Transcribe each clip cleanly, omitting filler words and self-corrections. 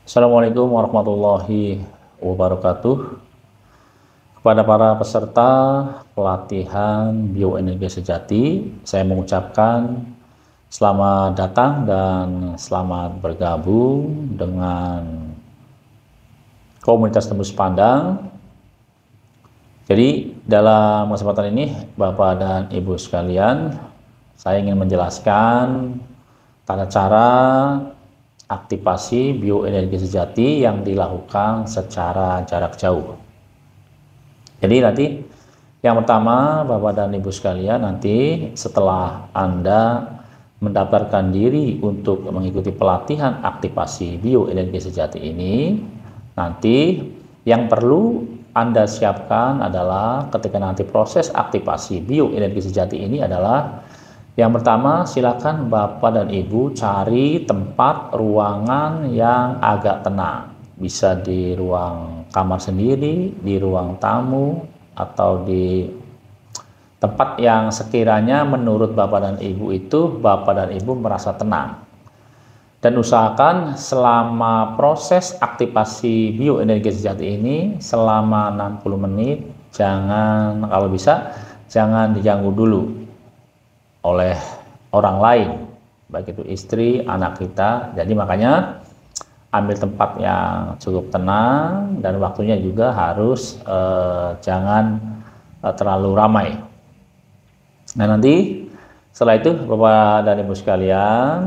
Assalamualaikum warahmatullahi wabarakatuh. Kepada para peserta pelatihan bioenergi sejati, saya mengucapkan selamat datang dan selamat bergabung dengan komunitas Tembus Pandang. Jadi dalam kesempatan ini, Bapak dan Ibu sekalian, saya ingin menjelaskan tata cara aktivasi bioenergi sejati yang dilakukan secara jarak jauh. Jadi nanti yang pertama, Bapak dan Ibu sekalian, nanti setelah Anda mendaftarkan diri untuk mengikuti pelatihan aktivasi bioenergi sejati ini, nanti yang perlu Anda siapkan adalah ketika nanti proses aktivasi bioenergi sejati ini adalah yang pertama, silakan Bapak dan Ibu cari tempat ruangan yang agak tenang. Bisa di ruang kamar sendiri, di ruang tamu, atau di tempat yang sekiranya menurut Bapak dan Ibu itu Bapak dan Ibu merasa tenang. Dan usahakan selama proses aktivasi bioenergi sejati ini selama 60 menit, jangan, kalau bisa, jangan diganggu dulu oleh orang lain, baik itu istri, anak kita. Jadi makanya ambil tempat yang cukup tenang dan waktunya juga harus jangan terlalu ramai. Nah, nanti setelah itu Bapak dan Ibu sekalian,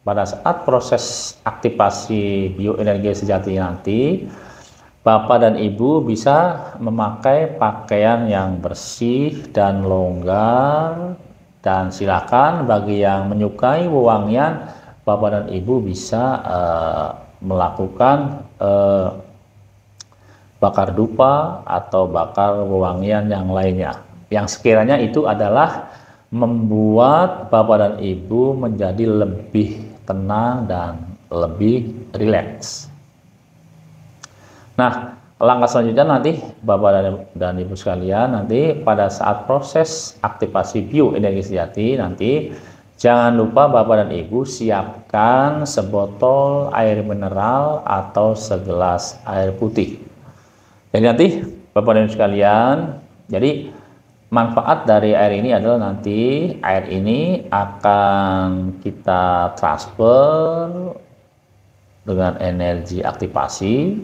pada saat proses aktivasi bioenergi sejati nanti, Bapak dan Ibu bisa memakai pakaian yang bersih dan longgar. Dan silakan bagi yang menyukai wewangian, Bapak dan Ibu bisa melakukan bakar dupa atau bakar wewangian yang lainnya. Yang sekiranya itu adalah membuat Bapak dan Ibu menjadi lebih tenang dan lebih rileks. Nah, langkah selanjutnya nanti Bapak dan Ibu sekalian, nanti pada saat proses aktivasi bioenergi sejati nanti jangan lupa Bapak dan Ibu siapkan sebotol air mineral atau segelas air putih. Jadi nanti Bapak dan Ibu sekalian, jadi manfaat dari air ini adalah nanti air ini akan kita transfer dengan energi aktivasi.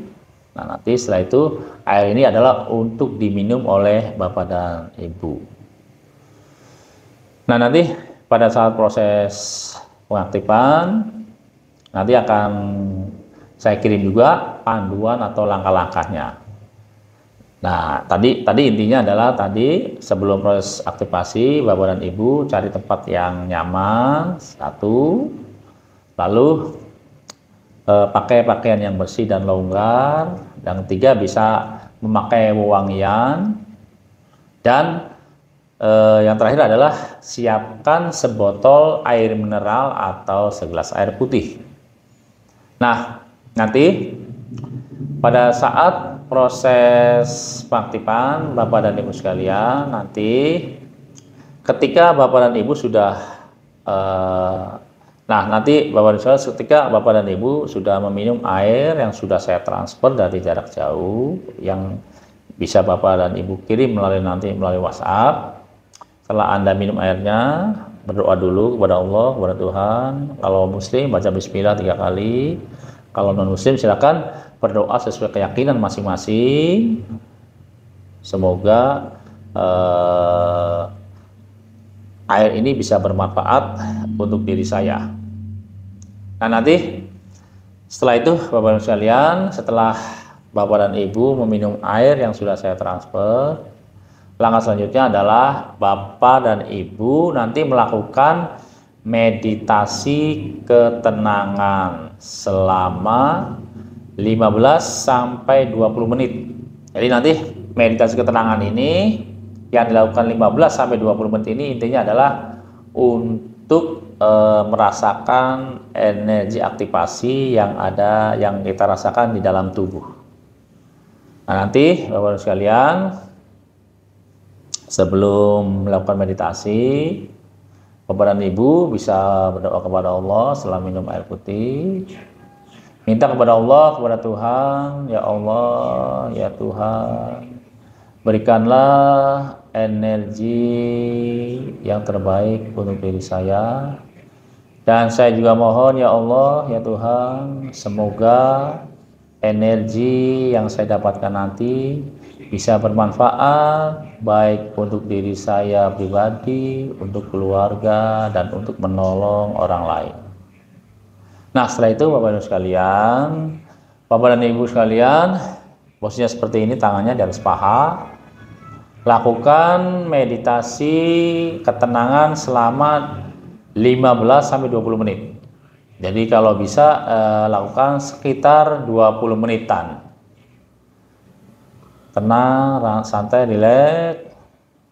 Nah, nanti setelah itu air ini adalah untuk diminum oleh Bapak dan Ibu. Nah, nanti pada saat proses pengaktifan nanti akan saya kirim juga panduan atau langkah-langkahnya. Nah, tadi intinya adalah tadi sebelum proses aktivasi Bapak dan Ibu cari tempat yang nyaman, satu, lalu pakai pakaian yang bersih dan longgar, dan ketiga bisa memakai wewangian, dan yang terakhir adalah siapkan sebotol air mineral atau segelas air putih. Nah, nanti pada saat proses pengaktifan Bapak dan Ibu sekalian, nanti ketika Bapak dan Ibu sudah nanti Bapak dan Ibu ketika Bapak dan Ibu sudah meminum air yang sudah saya transfer dari jarak jauh, yang bisa Bapak dan Ibu kirim melalui WhatsApp. Setelah Anda minum airnya, berdoa dulu kepada Allah, kepada Tuhan. Kalau Muslim baca Bismillah 3 kali. Kalau non Muslim silakan berdoa sesuai keyakinan masing-masing. Semoga air ini bisa bermanfaat untuk diri saya. Nah, nanti setelah itu Bapak dan sekalian, setelah Bapak dan Ibu meminum air yang sudah saya transfer, langkah selanjutnya adalah Bapak dan Ibu nanti melakukan meditasi ketenangan selama 15 sampai 20 menit. Jadi nanti meditasi ketenangan ini yang dilakukan 15 sampai 20 menit ini intinya adalah untuk merasakan energi aktivasi yang kita rasakan di dalam tubuh. Nah, nanti Bapak-Ibu sekalian, sebelum melakukan meditasi, Bapak dan Ibu bisa berdoa kepada Allah setelah minum air putih. Minta kepada Allah, kepada Tuhan, ya Allah, ya Tuhan, berikanlah energi yang terbaik untuk diri saya. Dan saya juga mohon, ya Allah, ya Tuhan, semoga energi yang saya dapatkan nanti bisa bermanfaat baik untuk diri saya pribadi, untuk keluarga, dan untuk menolong orang lain. Nah, setelah itu Bapak dan Ibu sekalian, Bapak dan Ibu sekalian, posisinya seperti ini, tangannya di atas paha. Lakukan meditasi ketenangan selama 15-20 menit. Jadi kalau bisa lakukan sekitar 20 menitan. Tenang, santai, rileks,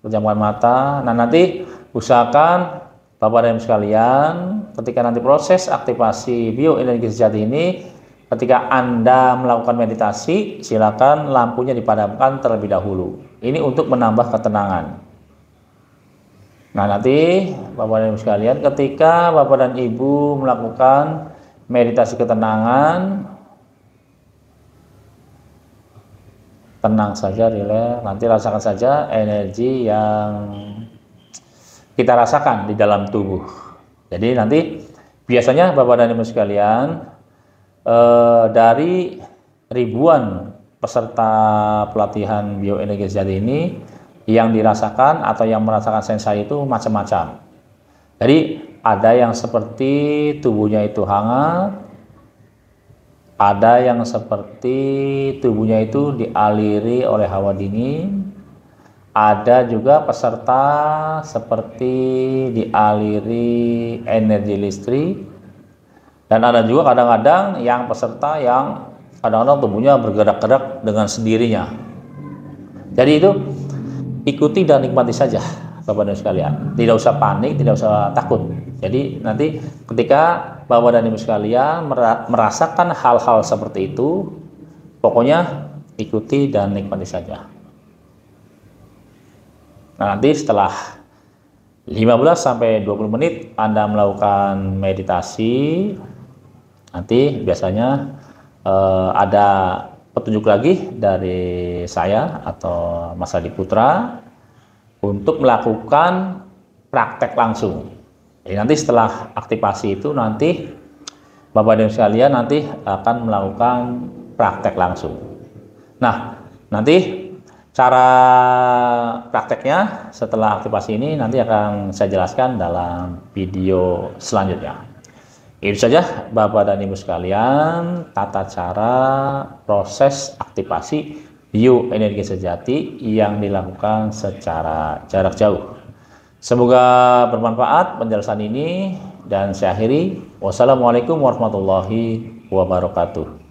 pejamkan mata. Nah, nanti usahakan Bapak dan Ibu sekalian, ketika nanti proses aktivasi bioenergi sejati ini, ketika Anda melakukan meditasi, silakan lampunya dipadamkan terlebih dahulu. Ini untuk menambah ketenangan. Nah, nanti Bapak dan Ibu sekalian, ketika Bapak dan Ibu melakukan meditasi ketenangan, tenang saja, rileks. Nanti rasakan saja energi yang kita rasakan di dalam tubuh. Jadi nanti biasanya Bapak dan Ibu sekalian, dari ribuan peserta pelatihan bioenergi sejati ini, yang dirasakan atau yang merasakan sensasi itu macam-macam. Jadi ada yang seperti tubuhnya itu hangat, ada yang seperti tubuhnya itu dialiri oleh hawa dingin, ada juga peserta seperti dialiri energi listrik, dan ada juga kadang-kadang yang peserta yang kadang-kadang tubuhnya bergerak-gerak dengan sendirinya. Jadi itu ikuti dan nikmati saja Bapak dan Ibu sekalian. Tidak usah panik, tidak usah takut. Jadi nanti ketika Bapak dan Ibu sekalian merasakan hal-hal seperti itu, pokoknya ikuti dan nikmati saja. Nah, nanti setelah 15-20 menit Anda melakukan meditasi, nanti biasanya ada petunjuk lagi dari saya atau Mas Adi Putra untuk melakukan praktek langsung. Jadi nanti setelah aktivasi itu, nanti Bapak dan Ibu sekalian nanti akan melakukan praktek langsung. Nah, nanti cara prakteknya setelah aktivasi ini nanti akan saya jelaskan dalam video selanjutnya. Itu saja Bapak dan Ibu sekalian, tata cara proses aktivasi bioenergi sejati yang dilakukan secara jarak jauh. Semoga bermanfaat penjelasan ini, dan saya akhiri. Wassalamualaikum warahmatullahi wabarakatuh.